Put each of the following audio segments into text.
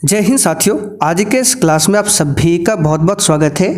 जय हिंद साथियों, आज के इस क्लास में आप सभी का बहुत बहुत स्वागत है।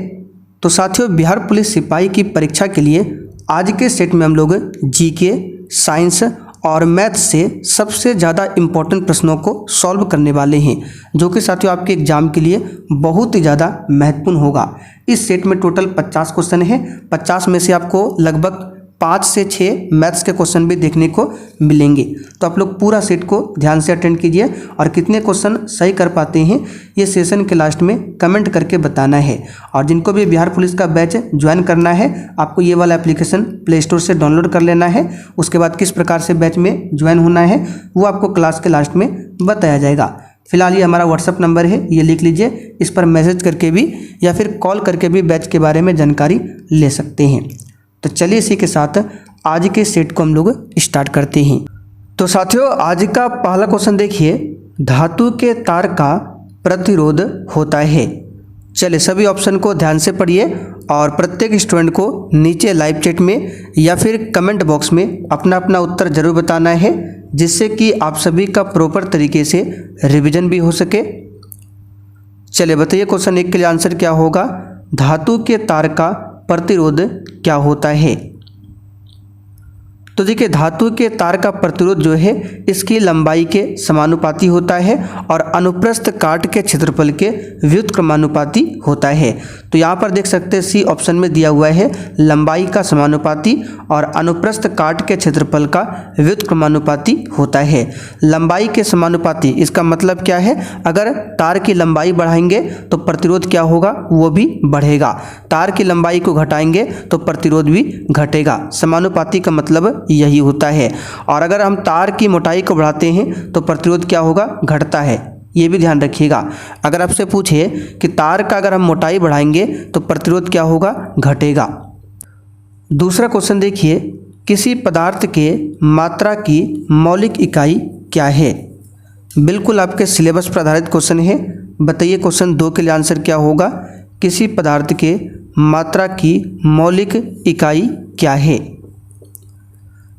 तो साथियों, बिहार पुलिस सिपाही की परीक्षा के लिए आज के सेट में हम लोग जीके, साइंस और मैथ से सबसे ज़्यादा इम्पोर्टेंट प्रश्नों को सॉल्व करने वाले हैं, जो कि साथियों आपके एग्जाम के लिए बहुत ही ज़्यादा महत्वपूर्ण होगा। इस सेट में टोटल 50 क्वेश्चन है। 50 में से आपको लगभग 5 से 6 मैथ्स के क्वेश्चन भी देखने को मिलेंगे। तो आप लोग पूरा सेट को ध्यान से अटेंड कीजिए और कितने क्वेश्चन सही कर पाते हैं ये सेशन के लास्ट में कमेंट करके बताना है। और जिनको भी बिहार पुलिस का बैच ज्वाइन करना है, आपको ये वाला एप्लीकेशन प्ले स्टोर से डाउनलोड कर लेना है। उसके बाद किस प्रकार से बैच में ज्वाइन होना है वो आपको क्लास के लास्ट में बताया जाएगा। फिलहाल ये हमारा व्हाट्सअप नंबर है, ये लिख लीजिए। इस पर मैसेज करके भी या फिर कॉल करके भी बैच के बारे में जानकारी ले सकते हैं। तो चलिए इसी के साथ आज के सेट को हम लोग स्टार्ट करते हैं। तो साथियों, आज का पहला क्वेश्चन देखिए, धातु के तार का प्रतिरोध होता है। चलिए सभी ऑप्शन को ध्यान से पढ़िए और प्रत्येक स्टूडेंट को नीचे लाइव चैट में या फिर कमेंट बॉक्स में अपना अपना उत्तर जरूर बताना है, जिससे कि आप सभी का प्रॉपर तरीके से रिवीजन भी हो सके। चलिए बताइए, क्वेश्चन 1 के लिए आंसर क्या होगा? धातु के तार का प्रतिरोध क्या होता है? तो देखिए, धातु के तार का प्रतिरोध जो है इसकी लंबाई के समानुपाती होता है और अनुप्रस्थ काट के क्षेत्रफल के व्युत्क्रमानुपाती होता है। तो यहाँ पर देख सकते हैं सी ऑप्शन में दिया हुआ है लंबाई का समानुपाती और अनुप्रस्थ काट के क्षेत्रफल का व्युत्क्रमानुपाती होता है। लंबाई के समानुपाती इसका मतलब क्या है? अगर तार की लंबाई बढ़ाएंगे तो प्रतिरोध क्या होगा? वो भी बढ़ेगा। तार की लंबाई को घटाएंगे तो प्रतिरोध भी घटेगा। समानुपाती का मतलब यही होता है। और अगर हम तार की मोटाई को बढ़ाते हैं तो प्रतिरोध क्या होगा? घटता है। ये भी ध्यान रखिएगा। अगर आपसे पूछे कि तार का अगर हम मोटाई बढ़ाएंगे तो प्रतिरोध क्या होगा? घटेगा। दूसरा क्वेश्चन देखिए, किसी पदार्थ के मात्रा की मौलिक इकाई क्या है? बिल्कुल आपके सिलेबस पर आधारित क्वेश्चन है। बताइए क्वेश्चन 2 के लिए आंसर क्या होगा? किसी पदार्थ के मात्रा की मौलिक इकाई क्या है?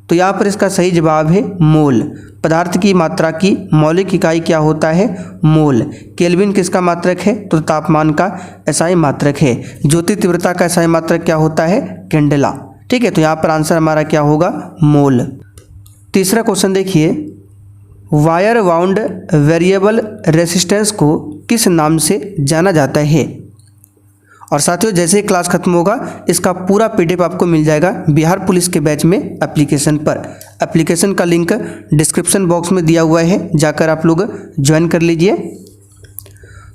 तो यहाँ पर इसका सही जवाब है मोल। पदार्थ की मात्रा की मौलिक इकाई क्या होता है? मोल। केल्विन किसका मात्रक है? तो तापमान का एसआई मात्रक है। ज्योति तीव्रता का एसआई मात्रक क्या होता है? कैंडेला। ठीक है, तो यहाँ पर आंसर हमारा क्या होगा? मोल। तीसरा क्वेश्चन देखिए, वायर वाउंड वेरिएबल रेसिस्टेंस को किस नाम से जाना जाता है? और साथियों, जैसे ही क्लास खत्म होगा इसका पूरा पीडीएफ आपको मिल जाएगा बिहार पुलिस के बैच में एप्लीकेशन पर। एप्लीकेशन का लिंक डिस्क्रिप्शन बॉक्स में दिया हुआ है, जाकर आप लोग ज्वाइन कर लीजिए।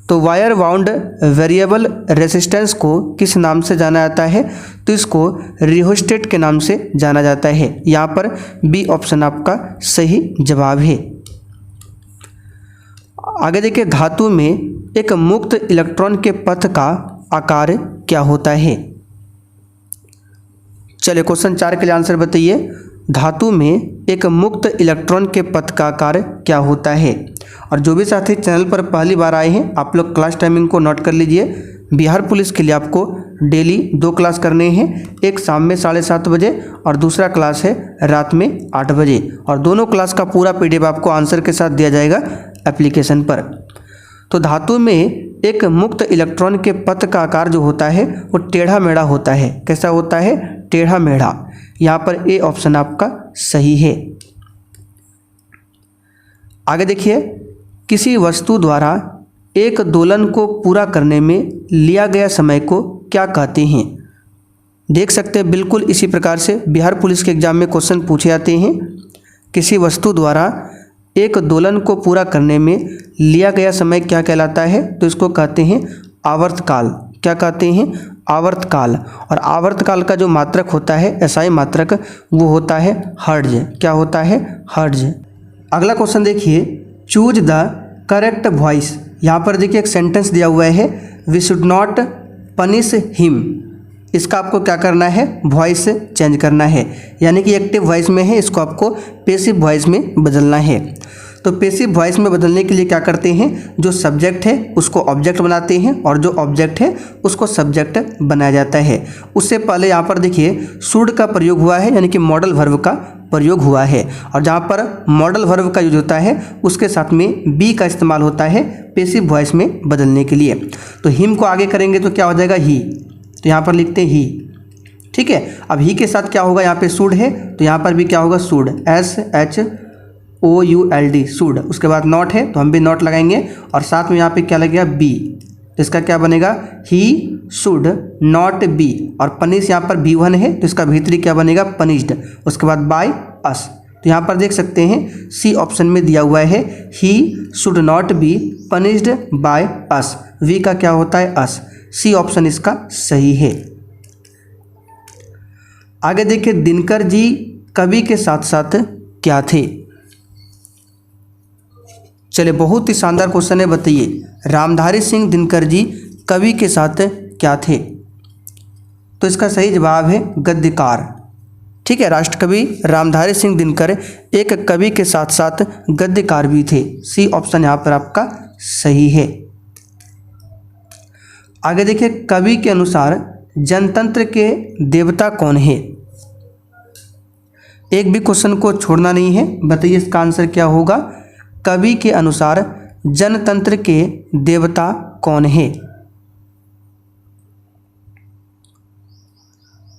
तो वायर वाउंड वेरिएबल रेसिस्टेंस को किस नाम से जाना जाता है? तो इसको रिहोस्टेट के नाम से जाना जाता है। यहाँ पर बी ऑप्शन आपका सही जवाब है। आगे देखिए, धातु में एक मुक्त इलेक्ट्रॉन के पथ का आकार क्या होता है? चलिए क्वेश्चन 4 के लिए आंसर बताइए। धातु में एक मुक्त इलेक्ट्रॉन के पथ का आकार क्या होता है? और जो भी साथी चैनल पर पहली बार आए हैं, आप लोग क्लास टाइमिंग को नोट कर लीजिए। बिहार पुलिस के लिए आपको डेली 2 क्लास करने हैं, एक शाम में 7:30 बजे और दूसरा क्लास है रात में 8 बजे। और दोनों क्लास का पूरा पीडीएफ आपको आंसर के साथ दिया जाएगा एप्लीकेशन पर। तो धातु में एक मुक्त इलेक्ट्रॉन के पथ का आकार जो होता है वो टेढ़ा मेढ़ा होता है। कैसा होता है? टेढ़ा मेढ़ा। यहाँ पर ए ऑप्शन आपका सही है। आगे देखिए, किसी वस्तु द्वारा एक दोलन को पूरा करने में लिया गया समय को क्या कहते हैं? देख सकते हैं बिल्कुल इसी प्रकार से बिहार पुलिस के एग्जाम में क्वेश्चन पूछे जाते हैं। किसी वस्तु द्वारा एक दोलन को पूरा करने में लिया गया समय क्या कहलाता है? तो इसको कहते हैं आवर्तकाल। क्या कहते हैं? आवर्तकाल। और आवर्तकाल का जो मात्रक होता है, एसआई मात्रक, वो होता है हर्ट्ज। क्या होता है? हर्ट्ज। अगला क्वेश्चन देखिए, चूज द करेक्ट वॉइस। यहाँ पर देखिए एक सेंटेंस दिया हुआ है, we should not punish him. इसका आपको क्या करना है? वॉइस चेंज करना है। यानी कि एक्टिव वॉइस में है, इसको आपको पैसिव वॉइस में बदलना है। तो पैसिव वॉइस में बदलने के लिए क्या करते हैं? जो सब्जेक्ट है उसको ऑब्जेक्ट बनाते हैं और जो ऑब्जेक्ट है उसको सब्जेक्ट बनाया जाता है। उससे पहले यहाँ पर देखिए शुड का प्रयोग हुआ है, यानी कि मॉडल वर्ब का प्रयोग हुआ है। और जहाँ पर मॉडल वर्ब का यूज होता है उसके साथ में बी का इस्तेमाल होता है पैसिव वॉइस में बदलने के लिए। तो हिम को आगे करेंगे तो क्या हो जाएगा ही, तो यहाँ पर लिखते हैं ही, ठीक है। अब ही के साथ क्या होगा, यहाँ पे शुड है तो यहाँ पर भी क्या होगा शुड, SHOULD शुड। उसके बाद नॉट है तो हम भी नॉट लगाएंगे और साथ में यहाँ पे क्या लगेगा बी, तो इसका क्या बनेगा ही शुड नॉट बी, और पनिश यहाँ पर B1 है तो इसका भीतरी क्या बनेगा पनिश्ड। उसके बाद बाय अस, तो यहाँ पर देख सकते हैं सी ऑप्शन में दिया हुआ है he should not be punished by us, we का क्या होता है अस, सी ऑप्शन इसका सही है। आगे देखिए दिनकर जी कवि के साथ साथ क्या थे। चलिए बहुत ही शानदार क्वेश्चन है, बताइए रामधारी सिंह दिनकर जी कवि के साथ क्या थे। तो इसका सही जवाब है गद्यकार, ठीक है। राष्ट्रकवि रामधारी सिंह दिनकर एक कवि के साथ साथ गद्यकार भी थे, सी ऑप्शन यहाँ पर आपका सही है। आगे देखिए कवि के अनुसार जनतंत्र के देवता कौन है। एक भी क्वेश्चन को छोड़ना नहीं है, बताइए इसका आंसर क्या होगा। कवि के अनुसार जनतंत्र के देवता कौन है।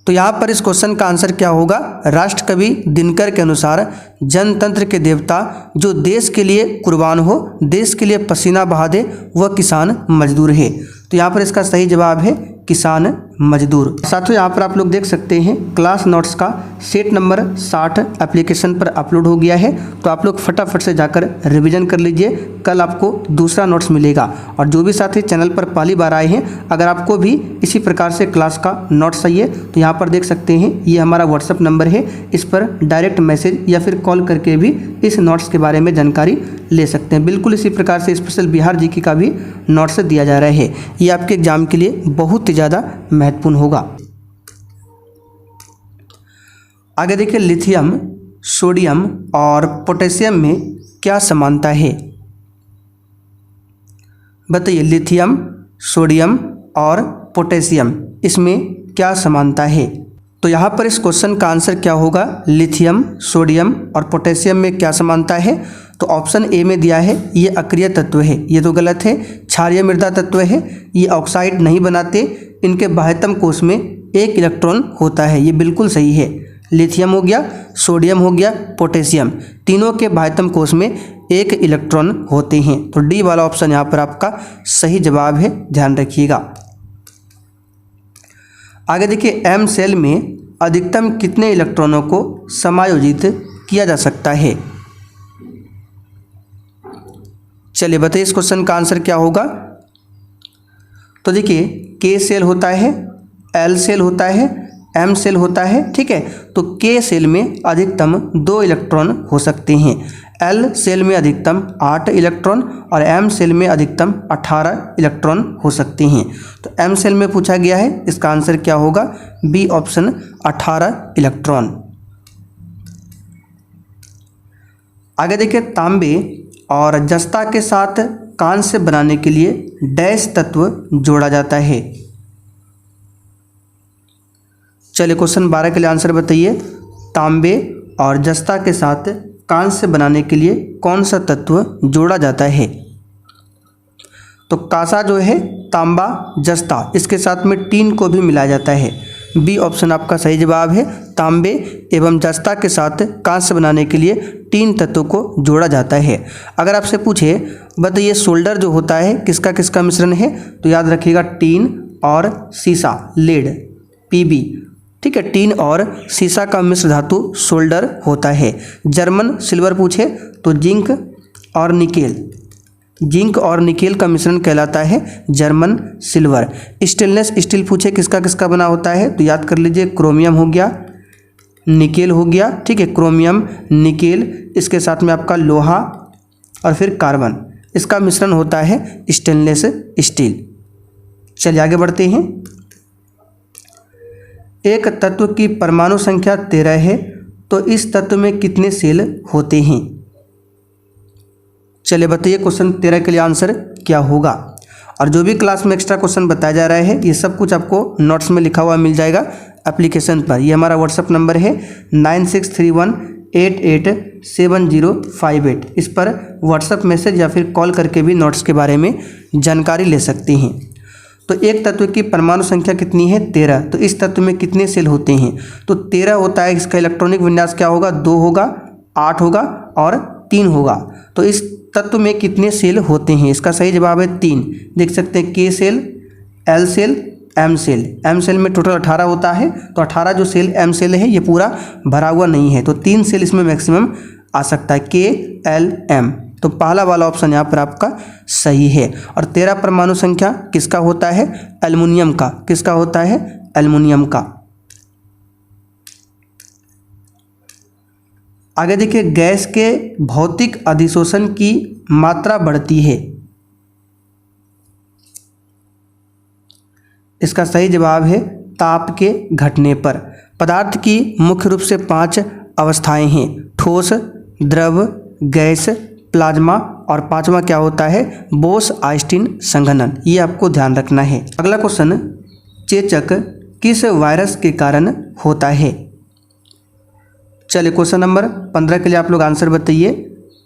तो यहाँ पर इस क्वेश्चन का आंसर क्या होगा, राष्ट्रकवि दिनकर के अनुसार जनतंत्र के देवता जो देश के लिए कुर्बान हो, देश के लिए पसीना बहा दे, वह किसान मजदूर है। तो यहाँ पर इसका सही जवाब है किसान मजदूर। साथियों यहाँ पर आप लोग देख सकते हैं क्लास नोट्स का सेट नंबर 60 एप्लीकेशन पर अपलोड हो गया है, तो आप लोग फटाफट से जाकर रिवीजन कर लीजिए, कल आपको दूसरा नोट्स मिलेगा। और जो भी साथी चैनल पर पहली बार आए हैं, अगर आपको भी इसी प्रकार से क्लास का नोट्स चाहिए तो यहाँ पर देख सकते हैं ये हमारा व्हाट्सअप नंबर है, इस पर डायरेक्ट मैसेज या फिर कॉल करके भी इस नोट्स के बारे में जानकारी ले सकते हैं। बिल्कुल इसी प्रकार से स्पेशल बिहार जीके का भी नोट्स दिया जा रहा है, ये आपके एग्जाम के लिए बहुत ही ज़्यादा महत्वपूर्ण होगा। आगे देखिए लिथियम, सोडियम और पोटेशियम में क्या समानता है। बताइए लिथियम, सोडियम और पोटेशियम इसमें क्या समानता है। तो यहाँ पर इस क्वेश्चन का आंसर क्या होगा, लिथियम, सोडियम और पोटेशियम में क्या समानता है। तो ऑप्शन ए में दिया है ये अक्रिय तत्व है, ये तो गलत है। क्षारीय मृदा तत्व है, ये ऑक्साइड नहीं बनाते, इनके बाह्यतम कोश में एक इलेक्ट्रॉन होता है, ये बिल्कुल सही है। लिथियम हो गया, सोडियम हो गया, पोटेशियम, तीनों के बाह्यतम कोश में एक इलेक्ट्रॉन होते हैं। तो डी वाला ऑप्शन यहाँ पर आपका सही जवाब है, ध्यान रखिएगा। आगे देखिए एम सेल में अधिकतम कितने इलेक्ट्रॉनों को समायोजित किया जा सकता है। चलिए बताइए इस क्वेश्चन का आंसर क्या होगा। तो देखिए के सेल होता है, एल सेल होता है, एम सेल होता है, ठीक है। तो के सेल में अधिकतम 2 इलेक्ट्रॉन हो सकते हैं, एल सेल में अधिकतम 8 इलेक्ट्रॉन और एम सेल में अधिकतम 18 इलेक्ट्रॉन हो सकते हैं। तो एम सेल में पूछा गया है, इसका आंसर क्या होगा, बी ऑप्शन 18 इलेक्ट्रॉन। आगे देखिए तांबे और जस्ता के साथ कांस्य बनाने के लिए डैश तत्व जोड़ा जाता है। चलिए क्वेश्चन 12 के लिए आंसर बताइए। तांबे और जस्ता के साथ कांस्य बनाने के लिए कौन सा तत्व जोड़ा जाता है। तो कांसा जो है तांबा जस्ता, इसके साथ में टीन को भी मिलाया जाता है, बी ऑप्शन आपका सही जवाब है। तांबे एवं जस्ता के साथ कांस्य बनाने के लिए 3 तत्वों को जोड़ा जाता है। अगर आपसे पूछे बताइए सोल्डर जो होता है किसका किसका मिश्रण है, तो याद रखिएगा टीन और सीसा, लेड, पीबी, ठीक है। टीन और सीसा का मिश्र धातु सोल्डर होता है। जर्मन सिल्वर पूछे तो जिंक और निकेल, जिंक और निकेल का मिश्रण कहलाता है जर्मन सिल्वर। स्टेनलेस स्टील पूछे किसका किसका बना होता है, तो याद कर लीजिए क्रोमियम हो गया, निकेल हो गया, ठीक है। क्रोमियम, निकेल, इसके साथ में आपका लोहा और फिर कार्बन, इसका मिश्रण होता है स्टेनलेस स्टील। चलिए आगे बढ़ते हैं। एक तत्व की परमाणु संख्या 13 है, तो इस तत्व में कितने सेल होते हैं। चलिए बताइए क्वेश्चन 13 के लिए आंसर क्या होगा। और जो भी क्लास में एक्स्ट्रा क्वेश्चन बताया जा रहा है ये सब कुछ आपको नोट्स में लिखा हुआ मिल जाएगा एप्लीकेशन पर। ये हमारा व्हाट्सअप नंबर है 963188 7058। इस पर व्हाट्सएप मैसेज या फिर कॉल करके भी नोट्स के बारे में जानकारी ले सकते हैं। तो एक तत्व की परमाणु संख्या कितनी है? 13। तो इस तत्व में कितने सेल होते हैं? तो 13 होता है। इसका इलेक्ट्रॉनिक विन्यास क्या होगा? 2 होगा, 8 होगा और 3 होगा। तो इस तत्व में कितने सेल होते हैं? इसका सही जवाब है 3। देख सकते हैं K shell, L shell, M shell. M shell में टोटल 18 होता है, तो 18 जो सेल एम सेल है ये पूरा भरा हुआ नहीं है, तो 3 सेल इसमें मैक्सिमम आ सकता है, के एल एम। तो पहला वाला ऑप्शन यहाँ पर आपका सही है। और 13 परमाणु संख्या किसका होता है? एल्युमिनियम का। किसका होता है? एल्युमिनियम का। आगे देखिए, गैस के भौतिक अधिशोषण की मात्रा बढ़ती है। इसका सही जवाब है ताप के घटने पर। पदार्थ की मुख्य रूप से 5 अवस्थाएं हैं, ठोस, द्रव, गैस, प्लाज्मा और 5वां क्या होता है? बोस-आइंस्टीन संघनन। ये आपको ध्यान रखना है। अगला क्वेश्चन, चेचक किस वायरस के कारण होता है? चलिए क्वेश्चन नंबर 15 के लिए आप लोग आंसर बताइए।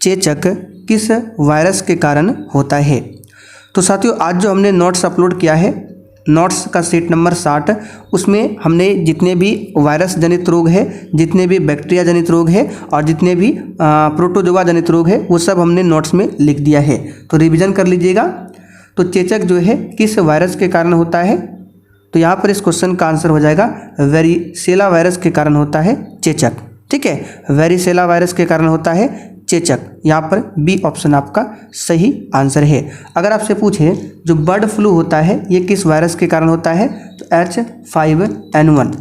चेचक किस वायरस के कारण होता है? तो साथियों, आज जो हमने नोट्स अपलोड किया है, नोट्स का सेट नंबर 60, उसमें हमने जितने भी वायरस जनित रोग है, जितने भी बैक्टीरिया जनित रोग है और जितने भी प्रोटोजोआ जनित रोग है, वो सब हमने नोट्स में लिख दिया है। तो रिवीजन कर लीजिएगा। तो चेचक जो है किस वायरस के कारण होता है? तो यहाँ पर इस क्वेश्चन का आंसर हो जाएगा वेरिसेला वायरस के कारण होता है चेचक। ठीक है, वेरिसेला वायरस के कारण होता है चेचक। यहाँ पर बी ऑप्शन आपका सही आंसर है। अगर आपसे पूछे जो बर्ड फ्लू होता है ये किस वायरस के कारण होता है? तो H5N1।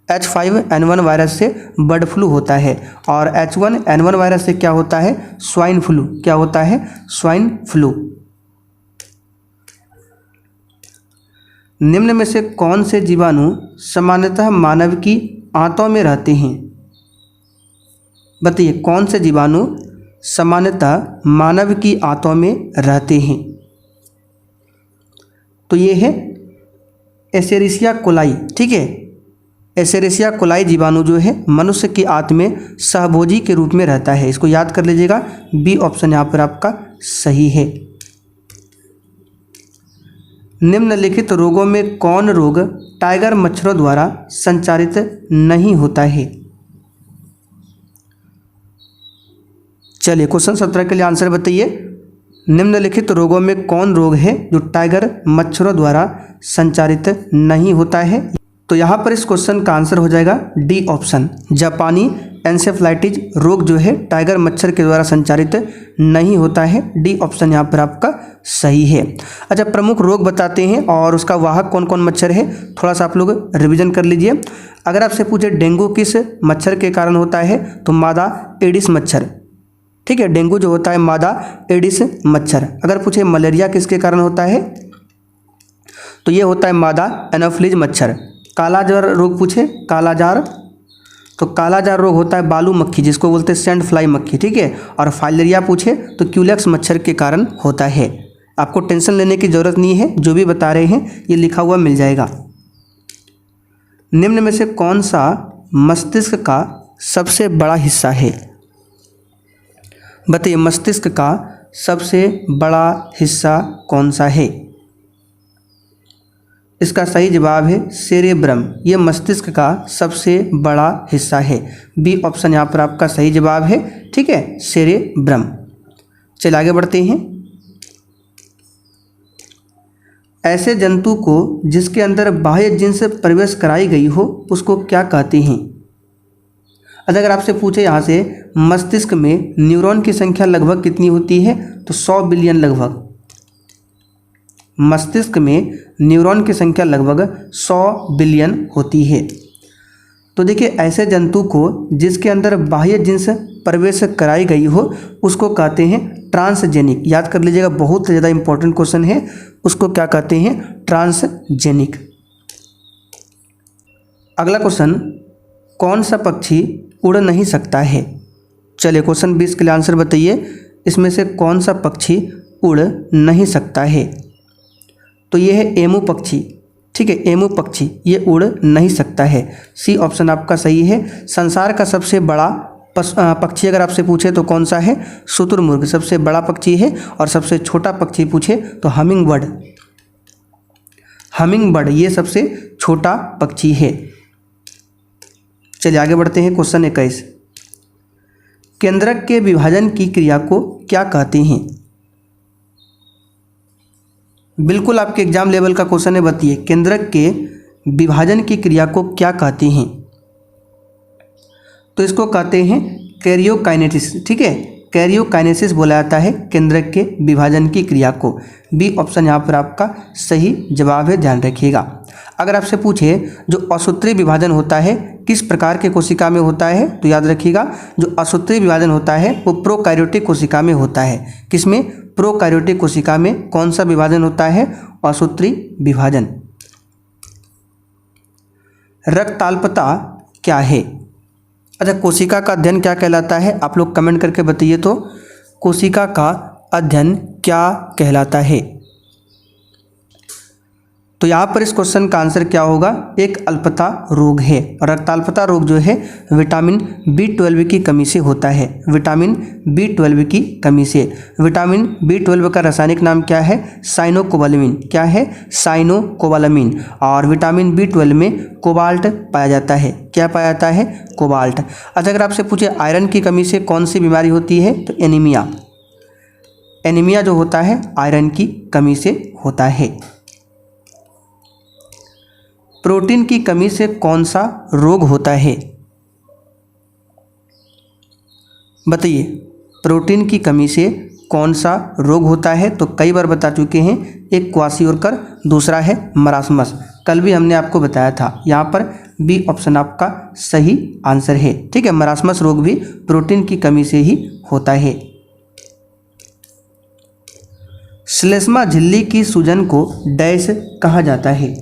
H5N1 वायरस से बर्ड फ्लू होता है। और H1N1 वायरस से क्या होता है? Swine flu. क्या होता है? Swine flu. निम्न में से कौन से जीवाणु सामान्यतः मानव की आंतों में रहते हैं? बताइए, कौन से जीवाणु सामान्यतः मानव की आंतों में रहते हैं? तो ये है एशेरिशिया कोलाई। ठीक है, एशेरिशिया कोलाई जीवाणु जो है मनुष्य की आंत में सहभोजी के रूप में रहता है। इसको याद कर लीजिएगा। बी ऑप्शन यहाँ पर आपका सही है। निम्नलिखित रोगों में कौन रोग टाइगर मच्छरों द्वारा संचारित नहीं होता है? चलिए क्वेश्चन 17 के लिए आंसर बताइए। निम्नलिखित रोगों में कौन रोग है जो टाइगर मच्छरों द्वारा संचारित नहीं होता है? तो यहाँ पर इस क्वेश्चन का आंसर हो जाएगा डी ऑप्शन, जापानी एन्सेफलाइटिस रोग जो है टाइगर मच्छर के द्वारा संचारित नहीं होता है। डी ऑप्शन यहाँ पर आपका सही है। अच्छा, प्रमुख रोग बताते हैं और उसका वाहक कौन कौन मच्छर है, थोड़ा सा आप लोग रिवीजन कर लीजिए। अगर आपसे पूछे डेंगू किस मच्छर के कारण होता है, तो मादा एडिस मच्छर। ठीक है, डेंगू जो होता है मादा एडिस मच्छर। अगर पूछे मलेरिया किसके कारण होता है, तो ये होता है मादा एनोफिलीज मच्छर। कालाजार रोग पूछे, कालाजार, तो कालाजार रोग होता है बालू मक्खी जिसको बोलते हैं सैंड फ्लाई मक्खी। ठीक है, और फाइलेरिया पूछे तो क्यूलेक्स मच्छर के कारण होता है। आपको टेंशन लेने की जरूरत नहीं है, जो भी बता रहे हैं ये लिखा हुआ मिल जाएगा। निम्न में से कौन सा मस्तिष्क का सबसे बड़ा हिस्सा है? बताइए, मस्तिष्क का सबसे बड़ा हिस्सा कौन सा है? इसका सही जवाब है सेरेब्रम। ये मस्तिष्क का सबसे बड़ा हिस्सा है। बी ऑप्शन यहाँ पर आपका सही जवाब है। ठीक है, सेरेब्रम। चलिए आगे बढ़ते हैं। ऐसे जंतु को जिसके अंदर बाह्य जिन्स प्रवेश कराई गई हो उसको क्या कहते हैं? अगर आपसे पूछे यहाँ से मस्तिष्क में न्यूरॉन की संख्या लगभग कितनी होती है, तो 100 बिलियन लगभग। मस्तिष्क में न्यूरॉन की संख्या लगभग 100 बिलियन होती है। तो देखिए, ऐसे जंतु को जिसके अंदर बाह्य जिन्स प्रवेश कराई गई हो उसको कहते हैं ट्रांसजेनिक। याद कर लीजिएगा, बहुत ज़्यादा इंपॉर्टेंट क्वेश्चन है। उसको क्या कहते हैं? ट्रांसजेनिक। अगला क्वेश्चन, कौन सा पक्षी उड़ नहीं सकता है? चलिए क्वेश्चन 20 के लिए आंसर बताइए। इसमें से कौन सा पक्षी उड़ नहीं सकता है? तो ये है एमू पक्षी। ठीक है, एमू पक्षी ये उड़ नहीं सकता है। सी ऑप्शन आपका सही है। संसार का सबसे बड़ा पक्षी अगर आपसे पूछे तो कौन सा है? शुतुरमुर्ग सबसे बड़ा पक्षी है, और सबसे छोटा पक्षी पूछे तो हमिंग बर्ड। हमिंग बर्ड ये सबसे छोटा पक्षी है। चलिए आगे बढ़ते हैं। क्वेश्चन 21, केंद्रक के विभाजन की क्रिया को क्या कहते हैं? बिल्कुल आपके एग्जाम लेवल का क्वेश्चन है, बताइए केंद्रक के विभाजन की क्रिया को क्या कहते हैं? तो इसको कहते हैं कैरियोकाइनेसिस। ठीक है, कैरियोकाइनेसिस बोला जाता है केंद्रक के विभाजन की क्रिया को। बी ऑप्शन यहाँ पर आपका सही जवाब है, ध्यान रखिएगा। अगर आपसे पूछे जो असूत्रीय विभाजन होता है किस प्रकार के कोशिका में होता है, तो याद रखिएगा जो असूत्रीय विभाजन होता है वो प्रोकैरियोटिक कोशिका में होता है। किसमें? प्रोकैरियोटिक कोशिका में कौन सा विभाजन होता है? असूत्रीय विभाजन। रक्ताल्पता क्या है? अच्छा, कोशिका का अध्ययन क्या कहलाता है? आप लोग कमेंट करके बताइए तो कोशिका का अध्ययन क्या कहलाता है? तो यहाँ पर इस क्वेश्चन का आंसर क्या होगा? एक अल्पता रोग है, और रक्ताल्पता रोग जो है विटामिन B12 की कमी से होता है। विटामिन B12 की कमी से। विटामिन B12 का रासायनिक नाम क्या है? साइनोकोबालामिन। क्या है? साइनोकोबालामिन। और विटामिन B12 में कोबाल्ट पाया जाता है। क्या पाया जाता है? कोबाल्ट। अच्छा, अगर आपसे पूछे आयरन की कमी से कौन सी बीमारी होती है, तो एनीमिया। एनीमिया जो होता है आयरन की कमी से होता है। प्रोटीन की कमी से कौन सा रोग होता है? बताइए, प्रोटीन की कमी से कौन सा रोग होता है? तो कई बार बता चुके हैं, एक क्वाशियोरकर, दूसरा है मरासमस। कल भी हमने आपको बताया था। यहाँ पर बी ऑप्शन आपका सही आंसर है। ठीक है, मरासमस रोग भी प्रोटीन की कमी से ही होता है। श्लेष्मा झिल्ली की सूजन को डैश कहा जाता है?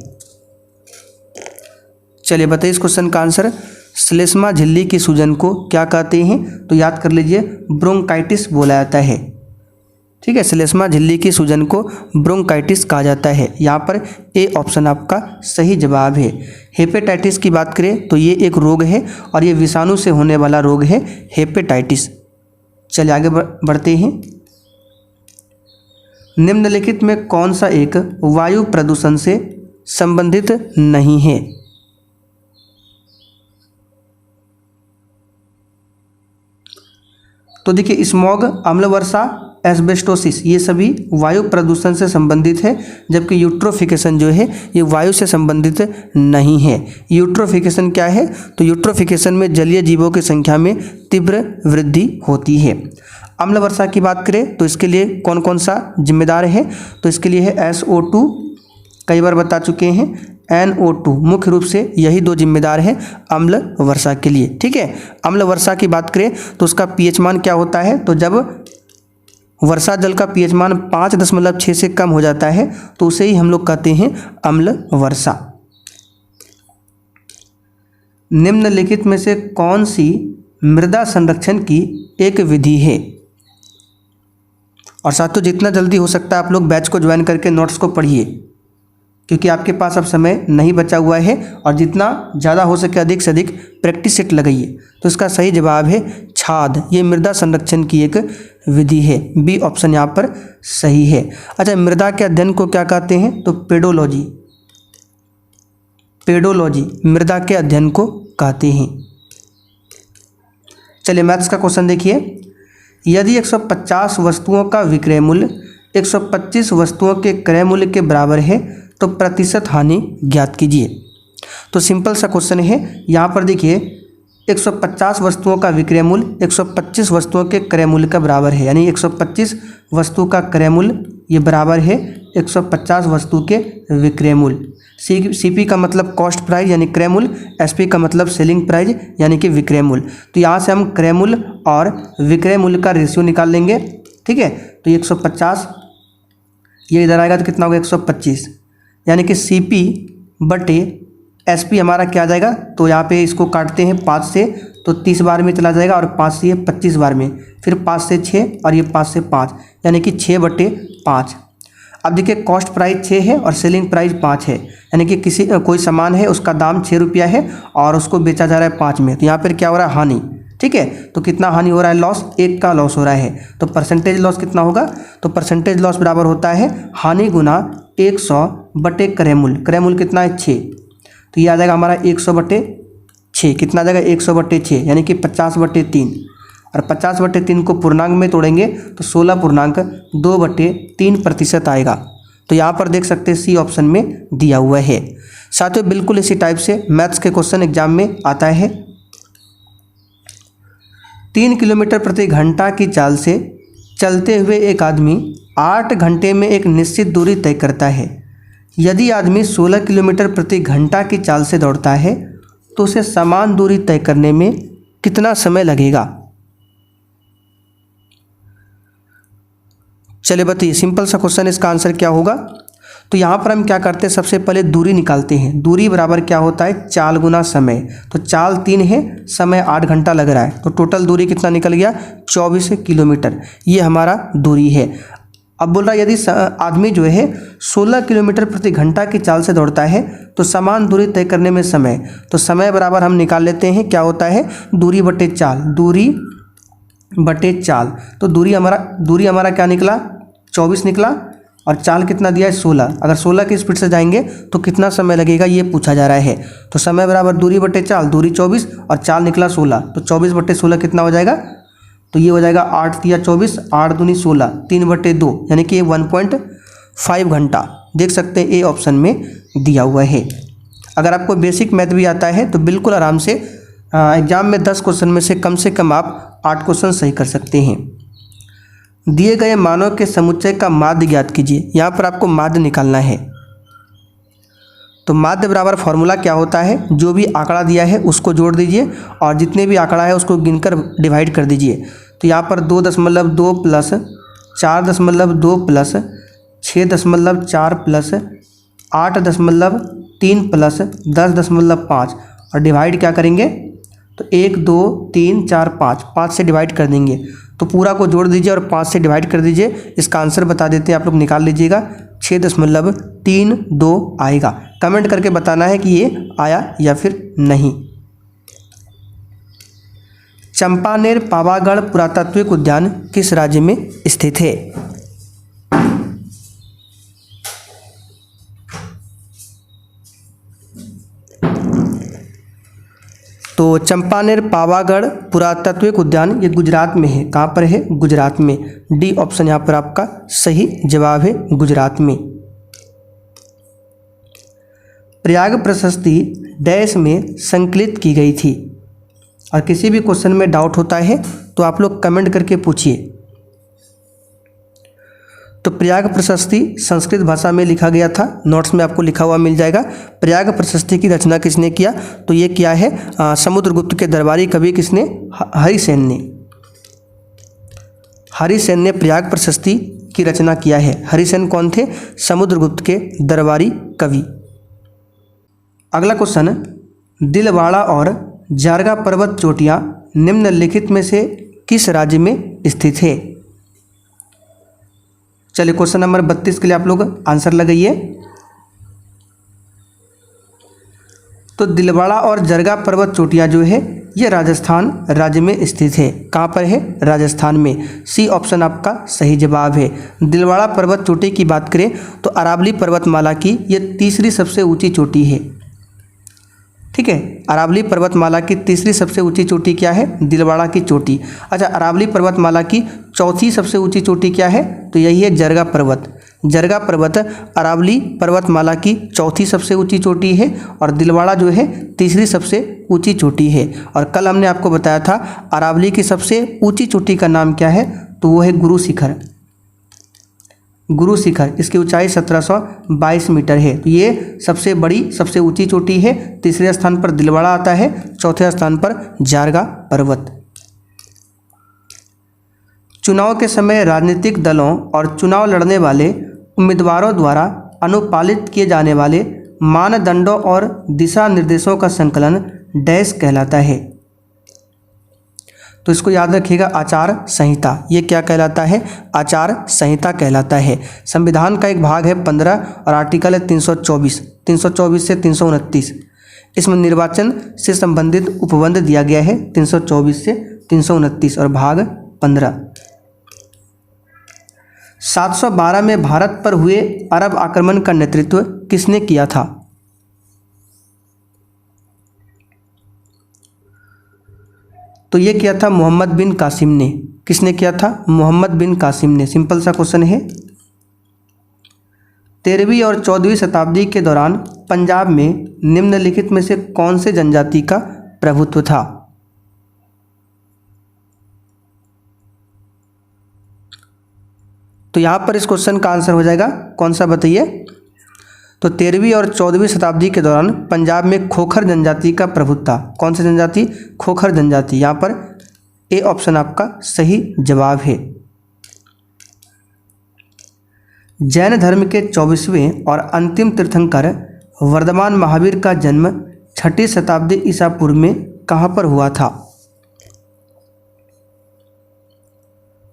चलिए बताइए इस क्वेश्चन का आंसर। श्लेष्मा झिल्ली की सूजन को क्या कहते हैं? तो याद कर लीजिए, ब्रोंकाइटिस बोला जाता है। ठीक है, श्लेष्मा झिल्ली की सूजन को ब्रोंकाइटिस कहा जाता है। यहाँ पर ए ऑप्शन आपका सही जवाब है। हेपेटाइटिस की बात करें तो ये एक रोग है, और ये विषाणु से होने वाला रोग है हेपेटाइटिस। चलिए आगे बढ़ते हैं। निम्नलिखित में कौन सा एक वायु प्रदूषण से संबंधित नहीं है? तो देखिए, स्मॉग, अम्ल वर्षा, एस्बेस्टोसिस ये सभी वायु प्रदूषण से संबंधित है, जबकि यूट्रोफिकेशन जो है ये वायु से संबंधित नहीं है। यूट्रोफिकेशन क्या है? तो यूट्रोफिकेशन में जलीय जीवों की संख्या में तीव्र वृद्धि होती है। अम्ल वर्षा की बात करें तो इसके लिए कौन कौन सा जिम्मेदार है? तो इसके लिए है SO2, कई बार बता चुके हैं, NO2। मुख्य रूप से यही दो जिम्मेदार हैं अम्ल वर्षा के लिए। ठीक है, अम्ल वर्षा की बात करें तो उसका pH मान क्या होता है? तो जब वर्षा जल का pH मान 5.6 से कम हो जाता है तो उसे ही हम लोग कहते हैं अम्ल वर्षा। निम्नलिखित में से कौन सी मृदा संरक्षण की एक विधि है? और साथियों, जितना जल्दी हो सकता है आप लोग बैच को ज्वाइन करके नोट्स को पढ़िए, क्योंकि आपके पास अब समय नहीं बचा हुआ है, और जितना ज़्यादा हो सके अधिक से अधिक प्रैक्टिस सेट लगाइए। तो इसका सही जवाब है छाद। ये मृदा संरक्षण की एक विधि है। बी ऑप्शन यहाँ पर सही है। अच्छा, मृदा के अध्ययन को क्या कहते हैं? तो पेडोलॉजी। पेडोलॉजी मृदा के अध्ययन को कहते हैं। चलिए मैथ्स का क्वेश्चन देखिए। यदि 150 वस्तुओं का विक्रय मूल्य 125 वस्तुओं के क्रय मूल्य के बराबर है तो प्रतिशत हानि ज्ञात कीजिए। तो सिंपल सा क्वेश्चन है। यहाँ पर देखिए, 150 वस्तुओं का विक्रय मूल्य 125 वस्तुओं के क्रय मूल्य का बराबर है, यानी 125 वस्तु का क्रय मूल्य ये बराबर है 150 वस्तु के विक्रय मूल्य। CP का मतलब कॉस्ट प्राइस यानी क्रय मूल्य, SP का मतलब सेलिंग प्राइस यानी कि विक्रय मूल्य। तो यहाँ से हम क्रय मूल्य और विक्रय मूल्य का रेशियो निकाल लेंगे। ठीक है, तो 150 ये इधर आएगा तो कितना होगा? 125, यानी कि CP बटे SP हमारा क्या आ जाएगा? तो यहाँ पे इसको काटते हैं 5 से, तो 30 बार में चला जाएगा, और 5 से ये 25 बार में, फिर 5 से 6 और ये 5 से 5, यानी कि 6/5। अब देखिए, कॉस्ट प्राइस 6 है और सेलिंग प्राइस 5 है, यानी कि कोई सामान है उसका दाम 6 रुपया है और उसको बेचा जा रहा है 5 में, तो यहाँ पर क्या हो रहा है? हानि। ठीक है। तो कितना हानि हो रहा है, लॉस, 1 का लॉस हो रहा है। तो परसेंटेज लॉस कितना होगा, तो परसेंटेज लॉस बराबर होता है हानि गुना 100 बटे क्रयमूल्य। क्रयमूल्य कितना है, 6। तो ये आ जाएगा हमारा 100 बटे 6, कितना आ जाएगा 100 बटे 6 यानी कि 50 बटे 3। और 50 बटे 3 को पूर्णांक में तोड़ेंगे तो 16.2/3% आएगा। तो यहाँ पर देख सकते हैं सी ऑप्शन में दिया हुआ है। साथियों बिल्कुल इसी टाइप से मैथ्स के क्वेश्चन एग्जाम में आता है। 3 किलोमीटर प्रति घंटा की चाल से चलते हुए एक आदमी 8 घंटे में एक निश्चित दूरी तय करता है। यदि आदमी 16 किलोमीटर प्रति घंटा की चाल से दौड़ता है तो उसे समान दूरी तय करने में कितना समय लगेगा। चलिए बताइए, सिंपल सा क्वेश्चन, इसका आंसर क्या होगा। तो यहाँ पर हम क्या करते हैं, सबसे पहले दूरी निकालते हैं। दूरी बराबर क्या होता है, चाल गुना समय। तो चाल 3 है, समय 8 घंटा लग रहा है, तो टोटल दूरी कितना निकल गया, 24 किलोमीटर। ये हमारा दूरी है। अब बोल रहा है यदि आदमी जो है 16 किलोमीटर प्रति घंटा की चाल से दौड़ता है तो समान दूरी तय करने में समय, तो समय बराबर हम निकाल लेते हैं, क्या होता है, दूरी बटे चाल। दूरी बटे चाल, तो दूरी हमारा क्या निकला, 24 निकला, और चाल कितना दिया है, 16। अगर 16 की स्पीड से जाएंगे तो कितना समय लगेगा ये पूछा जा रहा है। तो समय बराबर दूरी बटे चाल, दूरी 24 और चाल निकला 16, तो 24 बटे 16 कितना हो जाएगा, तो ये हो जाएगा 8 या 24, 8 दूनी 16, 3/2 यानी कि 1.5 घंटा। देख सकते हैं ए ऑप्शन में दिया हुआ है। अगर आपको बेसिक मैथ भी आता है तो बिल्कुल आराम से एग्जाम में 10 क्वेश्चन में से कम आप 8 क्वेश्चन सही कर सकते हैं। दिए गए मानों के समुच्चय का माध्य ज्ञात कीजिए। यहाँ पर आपको माध्य निकालना है। तो माध्य बराबर फॉर्मूला क्या होता है, जो भी आंकड़ा दिया है उसको जोड़ दीजिए और जितने भी आंकड़ा है उसको गिनकर डिवाइड कर दीजिए। तो यहाँ पर 2.2 प्लस 4.2 प्लस 6.4 प्लस 8.3 प्लस 10.5 और डिवाइड क्या करेंगे, तो 1 2 3 4 5 से डिवाइड कर देंगे। तो पूरा को जोड़ दीजिए और 5 से डिवाइड कर दीजिए। इसका आंसर बता देते हैं, आप लोग निकाल लीजिएगा, 6.32 आएगा। कमेंट करके बताना है कि ये आया या फिर नहीं। चंपानेर पावागढ़ पुरातात्विक उद्यान किस राज्य में स्थित है। तो चंपानेर पावागढ़ पुरातात्विक उद्यान ये गुजरात में है। कहाँ पर है, गुजरात में। डी ऑप्शन यहाँ पर आपका सही जवाब है, गुजरात में। प्रयाग प्रशस्ति डैश में संकलित की गई थी। और किसी भी क्वेश्चन में डाउट होता है तो आप लोग कमेंट करके पूछिए। तो प्रयाग प्रशस्ति संस्कृत भाषा में लिखा गया था, नोट्स में आपको लिखा हुआ मिल जाएगा। प्रयाग प्रशस्ति की रचना किसने किया, तो ये किया है समुद्रगुप्त के दरबारी कवि किसने, हरिसेन ने। हरिसेन ने प्रयाग प्रशस्ति की रचना किया है। हरिसेन कौन थे, समुद्रगुप्त के दरबारी कवि। अगला क्वेश्चन, दिलवाड़ा और जारगा पर्वत चोटियाँ निम्नलिखित में से किस राज्य में स्थित है। चलिए क्वेश्चन नंबर 32 के लिए आप लोग आंसर लगाइए। तो दिलवाड़ा और जरगा पर्वत चोटियाँ जो है ये राजस्थान राज्य में स्थित है। कहाँ पर है, राजस्थान में। सी ऑप्शन आपका सही जवाब है। दिलवाड़ा पर्वत चोटी की बात करें तो अरावली पर्वतमाला की ये तीसरी सबसे ऊंची चोटी है। ठीक है, अरावली पर्वतमाला की तीसरी सबसे ऊंची चोटी क्या है, दिलवाड़ा की चोटी। अच्छा, अरावली पर्वतमाला की चौथी सबसे ऊंची चोटी क्या है, तो यही है जरगा पर्वत। जरगा पर्वत अरावली पर्वतमाला की चौथी सबसे ऊंची चोटी है और दिलवाड़ा जो है तीसरी सबसे ऊंची चोटी है। और कल हमने आपको बताया था अरावली की सबसे ऊंची चोटी का नाम क्या है, तो वो है गुरु शिखर। गुरु शिखर, इसकी ऊंचाई 1722 मीटर है। तो ये सबसे बड़ी सबसे ऊंची चोटी है। तीसरे स्थान पर दिलवाड़ा आता है, चौथे स्थान पर जारगा पर्वत। चुनाव के समय राजनीतिक दलों और चुनाव लड़ने वाले उम्मीदवारों द्वारा अनुपालित किए जाने वाले मानदंडों और दिशा निर्देशों का संकलन डैश कहलाता है। तो इसको याद रखिएगा, आचार संहिता। ये क्या कहलाता है, आचार संहिता कहलाता है। संविधान का एक भाग है 15 और आर्टिकल है 324 से 329। इसमें निर्वाचन से संबंधित उपबंध दिया गया है 324 से 329 और भाग 15। 712 में भारत पर हुए अरब आक्रमण का नेतृत्व किसने किया था? तो ये किया था मोहम्मद बिन कासिम ने। किसने किया था? मोहम्मद बिन कासिम ने। सिंपल सा क्वेश्चन है। 13वीं और 14वीं शताब्दी के दौरान पंजाब में निम्नलिखित में से कौन से जनजाति का प्रभुत्व था? तो यहाँ पर इस क्वेश्चन का आंसर हो जाएगा कौन सा, बताइए। तो 13वीं और 14वीं शताब्दी के दौरान पंजाब में खोखर जनजाति का प्रभुत्व था। कौन सी जनजाति? खोखर जनजाति। यहाँ पर ए ऑप्शन आपका सही जवाब है। जैन धर्म के 24वें और अंतिम तीर्थंकर वर्धमान महावीर का जन्म 6ठी शताब्दी ईसा पूर्व में कहाँ पर हुआ था?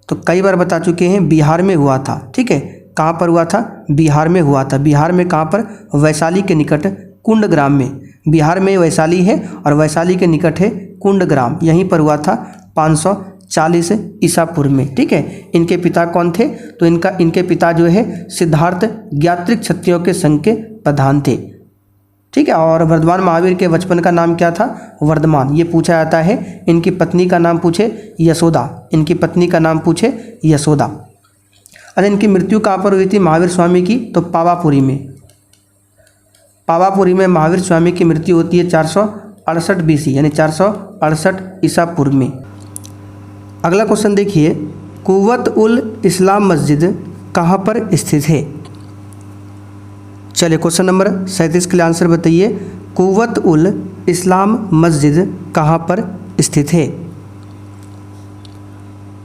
तो कई बार बता चुके हैं, बिहार में हुआ था। ठीक है, कहाँ पर हुआ था? बिहार में हुआ था। बिहार में कहाँ पर? वैशाली के निकट कुंडग्राम में। बिहार में वैशाली है और वैशाली के निकट है कुंडग्राम, यहीं पर हुआ था 540 ईसा पूर्व में। ठीक है, इनके पिता कौन थे? तो इनके पिता जो है सिद्धार्थ ज्ञात्रिक क्षत्रियों के संघ के प्रधान थे। ठीक है, और वर्धमान महावीर के बचपन का नाम क्या था? वर्धमान। ये पूछा जाता है। इनकी पत्नी का नाम पूछे यशोदा। इनकी पत्नी का नाम पूछे यशोदा। अच्छा, इनकी मृत्यु कहाँ पर हुई थी महावीर स्वामी की? तो पावापुरी में। पावापुरी में महावीर स्वामी की मृत्यु होती है 468 BC यानी 468 ईसा पूर्व में। अगला क्वेश्चन देखिए, कुव्वत उल इस्लाम मस्जिद कहाँ पर स्थित है? चलिए क्वेश्चन नंबर 37 के लिए आंसर बताइए। कुव्वत उल इस्लाम मस्जिद कहाँ पर स्थित है?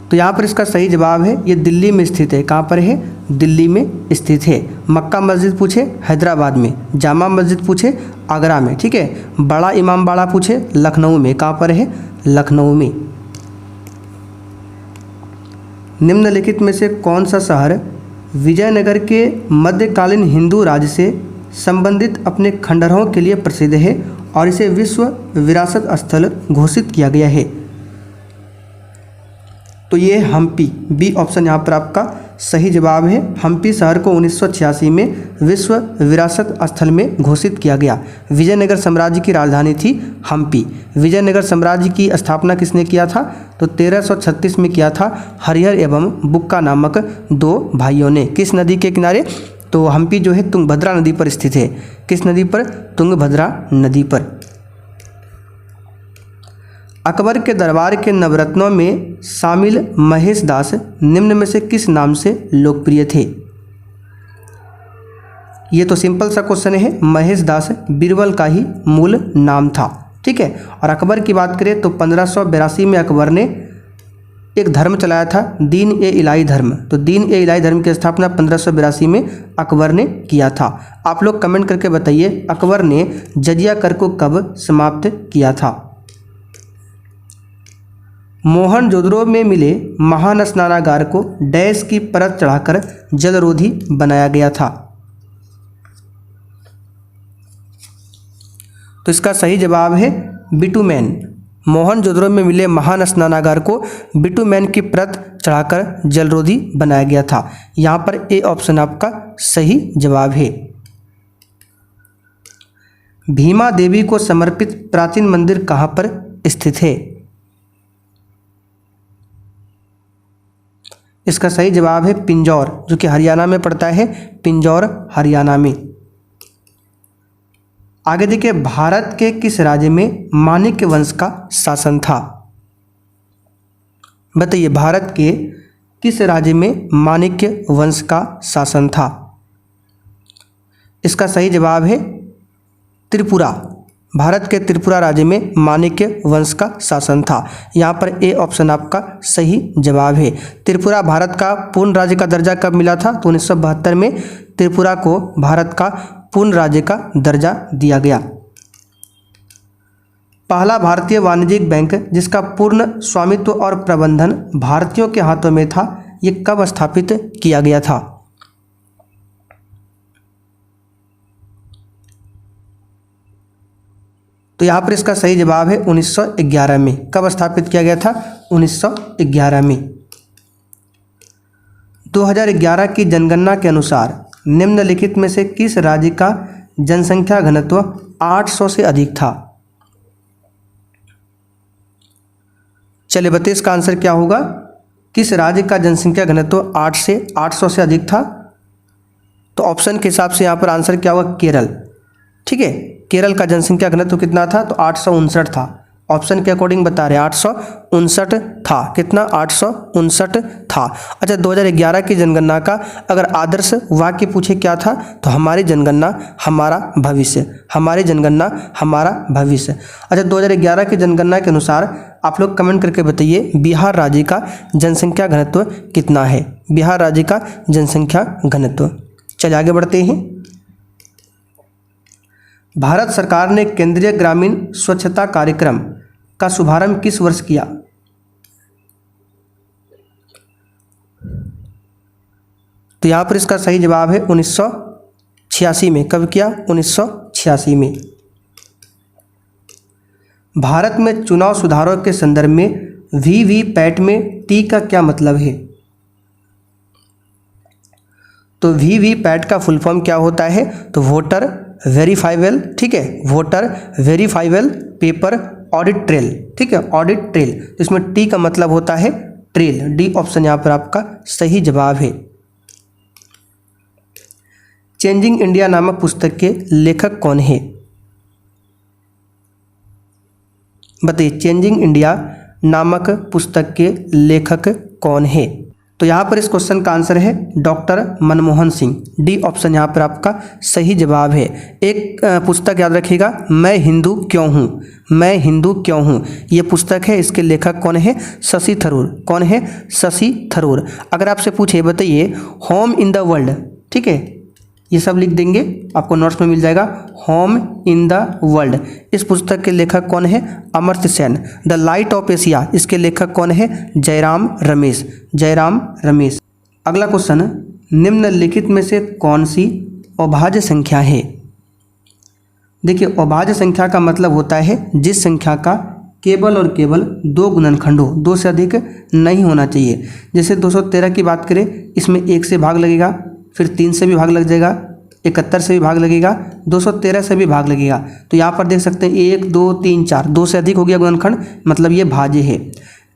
तो यहाँ पर इसका सही जवाब है, ये दिल्ली में स्थित है। कहाँ पर है? दिल्ली में स्थित है। मक्का मस्जिद पूछे हैदराबाद में, जामा मस्जिद पूछे आगरा में। ठीक है, बड़ा इमाम बाड़ा पूछे लखनऊ में। कहाँ पर है? लखनऊ में। निम्नलिखित में से कौन सा शहर विजयनगर के मध्यकालीन हिंदू राज्य से संबंधित अपने खंडहरों के लिए प्रसिद्ध है और इसे विश्व विरासत स्थल घोषित किया गया है? तो ये हम्पी, बी ऑप्शन यहाँ पर आपका सही जवाब है। हम्पी शहर को 1986 में विश्व विरासत स्थल में घोषित किया गया। विजयनगर साम्राज्य की राजधानी थी हम्पी। विजयनगर साम्राज्य की स्थापना किसने किया था? तो 1336 में किया था हरिहर एवं बुक्का नामक दो भाइयों ने। किस नदी के किनारे? तो हम्पी जो है तुंगभद्रा नदी पर स्थित है। किस नदी पर? तुंगभद्रा नदी पर। अकबर के दरबार के नवरत्नों में शामिल महेश दास निम्न में से किस नाम से लोकप्रिय थे? ये तो सिंपल सा क्वेश्चन है। महेश दास बीरबल का ही मूल नाम था। ठीक है, और अकबर की बात करें तो 1582 में अकबर ने एक धर्म चलाया था, दीन ए इलाही धर्म। तो दीन ए इलाही धर्म की स्थापना 1582 में अकबर ने किया था। आप लोग कमेंट करके बताइए अकबर ने जजिया कर को कब समाप्त किया था? मोहनजोदड़ो में मिले महान स्नानागार को डैश की परत चढ़ाकर जलरोधी बनाया गया था? तो इसका सही जवाब है बिटुमेन। मोहनजोदड़ो में मिले महान स्नानागार को बिटुमेन की परत चढ़ाकर जलरोधी बनाया गया था। यहाँ पर ए ऑप्शन आपका सही जवाब है। भीमा देवी को समर्पित प्राचीन मंदिर कहाँ पर स्थित है? इसका सही जवाब है पिंजौर, जो कि हरियाणा में पड़ता है। पिंजौर हरियाणा में। आगे देखिए, भारत के किस राज्य में माणिक्य वंश का शासन था? बताइए, भारत के किस राज्य में माणिक्य वंश का शासन था? इसका सही जवाब है त्रिपुरा। भारत के त्रिपुरा राज्य में माणिक्य वंश का शासन था। यहाँ पर ए ऑप्शन आपका सही जवाब है। त्रिपुरा भारत का पूर्ण राज्य का दर्जा कब मिला था? तो 1972 में त्रिपुरा को भारत का पूर्ण राज्य का दर्जा दिया गया। पहला भारतीय वाणिज्यिक बैंक जिसका पूर्ण स्वामित्व और प्रबंधन भारतीयों के हाथों में था, ये कब स्थापित किया गया था? तो यहाँ पर इसका सही जवाब है 1911 में। कब स्थापित किया गया था? 1911 में। 2011 की जनगणना के अनुसार निम्नलिखित में से किस राज्य का जनसंख्या घनत्व 800 से अधिक था? चलिए बताइए इसका आंसर क्या होगा। किस राज्य का जनसंख्या घनत्व 800 से अधिक था? तो ऑप्शन के हिसाब से यहाँ पर आंसर क्या होगा? केरल। ठीक है, केरल का जनसंख्या घनत्व कितना था? तो 859 था। ऑप्शन के अकॉर्डिंग बता रहे हैं 859 था। कितना? 859 था। अच्छा, 2011 की जनगणना का अगर आदर्श वाक्य पूछे क्या था? तो हमारी जनगणना हमारा भविष्य, हमारी जनगणना हमारा भविष्य। अच्छा, 2011 की जनगणना के अनुसार आप लोग कमेंट करके बताइए बिहार राज्य का जनसंख्या घनत्व कितना है? बिहार राज्य का जनसंख्या घनत्व। चलिए आगे बढ़ते हैं। भारत सरकार ने केंद्रीय ग्रामीण स्वच्छता कार्यक्रम का शुभारंभ किस वर्ष किया? तो यहाँ पर इसका सही जवाब है 1986 में। कब किया? 1986 में। भारत में चुनाव सुधारों के संदर्भ में वीवीपैट में टी का क्या मतलब है? तो वीवीपैट का फुल फॉर्म क्या होता है? तो वोटर वेरीफाइबल, ठीक है, voter verifiable paper audit trail. ठीक है, ऑडिट ट्रेल। तो इसमें टी का मतलब होता है ट्रेल। डी ऑप्शन यहाँ पर आपका सही जवाब है। चेंजिंग इंडिया नामक पुस्तक के लेखक कौन है? बताइए, चेंजिंग इंडिया नामक पुस्तक के लेखक कौन है? तो यहाँ पर इस क्वेश्चन का आंसर है doctor Manmohan Singh. D option यहाँ पर आपका सही जवाब है। एक पुस्तक याद रखिएगा, मैं हिंदू क्यों हूँ, मैं हिंदू क्यों हूँ, ये पुस्तक है। इसके लेखक कौन है? शशि थरूर। कौन है? शशि थरूर। अगर आपसे पूछे बताइए होम इन द वर्ल्ड, ठीक है, ये सब लिख देंगे, आपको नोट्स में मिल जाएगा। होम इन द वर्ल्ड, इस पुस्तक के लेखक कौन है? Amartya Sen. The light of Asia, इसके लेखक कौन है? जयराम रमेश। जयराम रमेश। अगला क्वेश्चन, निम्नलिखित में से कौन सी अभाज्य संख्या है? देखिए, अभाज्य संख्या का मतलब होता है जिस संख्या का केवल और केवल दो गुणनखंड हो, दो से अधिक नहीं होना चाहिए। जैसे 213 की बात करें, इसमें 1 से भाग लगेगा, फिर 3 से भी भाग लग जाएगा, 71 से भी भाग लगेगा, 213 से भी भाग लगेगा। तो यहाँ पर देख सकते हैं 1 2 3 4, 2 से अधिक हो गया गुणनखंड, मतलब ये भाज्य है।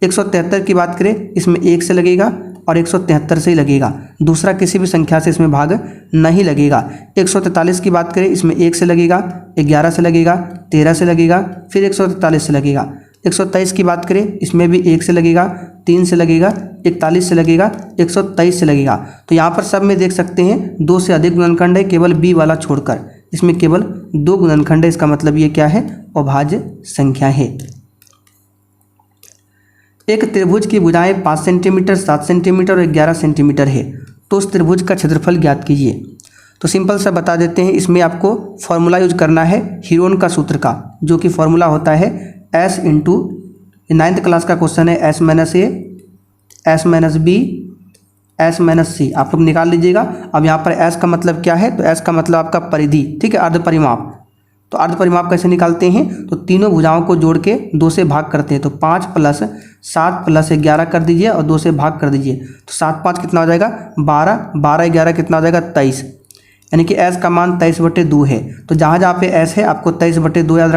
173 की बात करें, इसमें 1 से लगेगा और 173 से ही लगेगा, दूसरा किसी भी संख्या से इसमें भाग नहीं लगेगा। 143 की बात करें, इसमें 1 से लगेगा, 11 से लगेगा, 13 से लगेगा, फिर 143 से लगेगा। 123 की बात करें, इसमें भी 1 से लगेगा, 3 से लगेगा, 41 से लगेगा, 123 से लगेगा। तो यहाँ पर सब में देख सकते हैं 2 से अधिक गुणनखंड है, केवल बी वाला छोड़कर। इसमें केवल 2 गुणनखंड है, इसका मतलब ये क्या है? अभाज्य संख्या है। एक त्रिभुज की भुजाएं 5 सेंटीमीटर, 7 सेंटीमीटर और 11 सेंटीमीटर है, तो उस त्रिभुज का क्षेत्रफल ज्ञात कीजिए। तो सिंपल सा बता देते हैं, इसमें आपको फॉर्मूला यूज करना है हीरोन का सूत्र का, जो कि फॉर्मूला होता है S इंटू, 9th क्लास का क्वेश्चन है, S minus A, S minus B, S minus C. आप लोग निकाल लीजिएगा। अब यहाँ पर S का मतलब क्या है? तो S का मतलब आपका परिधि, ठीक है, अर्ध परिमाप। तो अर्ध परिमाप कैसे निकालते हैं? तो तीनों भुजाओं को जोड़ के 2 से भाग करते हैं। तो 5 + 7 + 11 कर दीजिए और 2 से भाग कर दीजिए। तो 7 5 कितना हो जाएगा? 12, 12 11 कितना हो जाएगा? 23। यानी कि S का मान 23/2 है। तो जहाँ जहाँ पे S है आपको 23/2 याद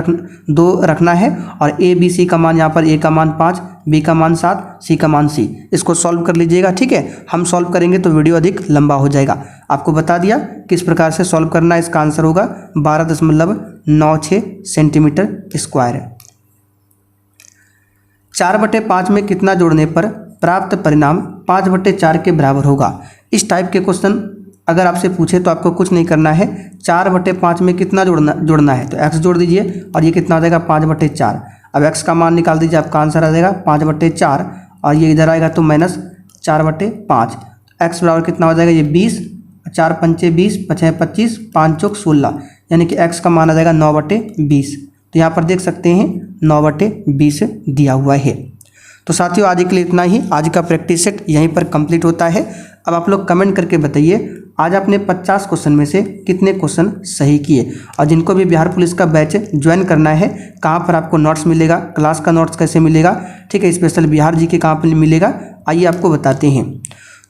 रखना है। और A B C का मान, यहाँ पर A का मान 5, B का मान 7, C का मान C। इसको सॉल्व कर लीजिएगा, ठीक है। हम सॉल्व करेंगे तो वीडियो अधिक लंबा हो जाएगा। आपको बता दिया किस प्रकार से सॉल्व करना है। इसका आंसर होगा 12.96 सेंटीमीटर स्क्वायर। 4/5 में कितना जोड़ने पर प्राप्त परिणाम 5/4 के बराबर होगा? इस टाइप के क्वेश्चन अगर आपसे पूछे तो आपको कुछ नहीं करना है। 4/5 में कितना जोड़ना है? तो x जोड़ दीजिए और ये कितना आ जाएगा? 5/4। अब x का मान निकाल दीजिए, आपका आंसर आ जाएगा 5/4 और ये इधर आएगा तो -4/5। x बराबर कितना हो जाएगा? ये 20, 4 पंचे 20, 5 25, 5 चौक 16, यानी कि x का मान आ जाएगा 9/20। तो यहाँ पर देख सकते हैं 9/20 दिया हुआ है। तो साथियों आज के लिए इतना ही। आज का प्रैक्टिस सेट यहीं पर कंप्लीट होता है। अब आप लोग कमेंट करके बताइए आज आपने 50 क्वेश्चन में से कितने क्वेश्चन सही किए। और जिनको भी बिहार पुलिस का बैच ज्वाइन करना है, कहाँ पर आपको नोट्स मिलेगा, क्लास का नोट्स कैसे मिलेगा, ठीक है, स्पेशल बिहार जी के कहाँ पर मिलेगा, आइए आपको बताते हैं।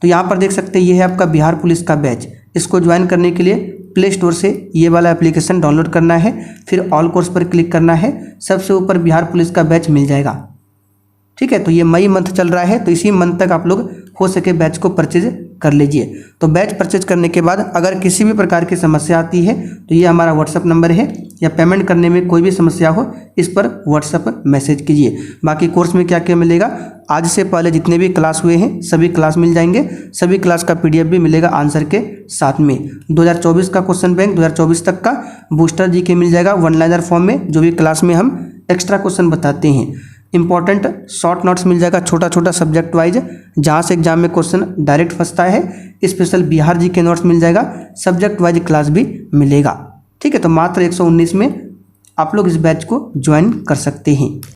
तो यहाँ पर देख सकते हैं ये है आपका बिहार पुलिस का बैच। इसको ज्वाइन करने के लिए प्ले स्टोर से ये वाला एप्लीकेशन डाउनलोड करना है, फिर ऑल कोर्स पर क्लिक करना है, सबसे ऊपर बिहार पुलिस का बैच मिल जाएगा। ठीक है, तो ये मई मंथ चल रहा है, तो इसी मंथ तक आप लोग हो सके बैच को परचेज कर लीजिए। तो बैच परचेज करने के बाद अगर किसी भी प्रकार की समस्या आती है तो ये हमारा व्हाट्सअप नंबर है, या पेमेंट करने में कोई भी समस्या हो इस पर व्हाट्सअप मैसेज कीजिए। बाकी कोर्स में क्या क्या मिलेगा, आज से पहले जितने भी क्लास हुए हैं सभी क्लास मिल जाएंगे, सभी क्लास का PDF भी मिलेगा आंसर के साथ में। 2024 का क्वेश्चन बैंक 2024 तक का बूस्टर जी के मिल जाएगा वन लाइनर फॉर्म में, जो भी क्लास में हम एक्स्ट्रा क्वेश्चन बताते हैं। इंपॉर्टेंट शॉर्ट नोट्स मिल जाएगा छोटा छोटा सब्जेक्ट वाइज, जहाँ से एग्जाम में क्वेश्चन डायरेक्ट फंसता है। स्पेशल बिहार जी के नोट्स मिल जाएगा, सब्जेक्ट वाइज क्लास भी मिलेगा। ठीक है, तो मात्र 119 में आप लोग इस बैच को ज्वाइन कर सकते हैं।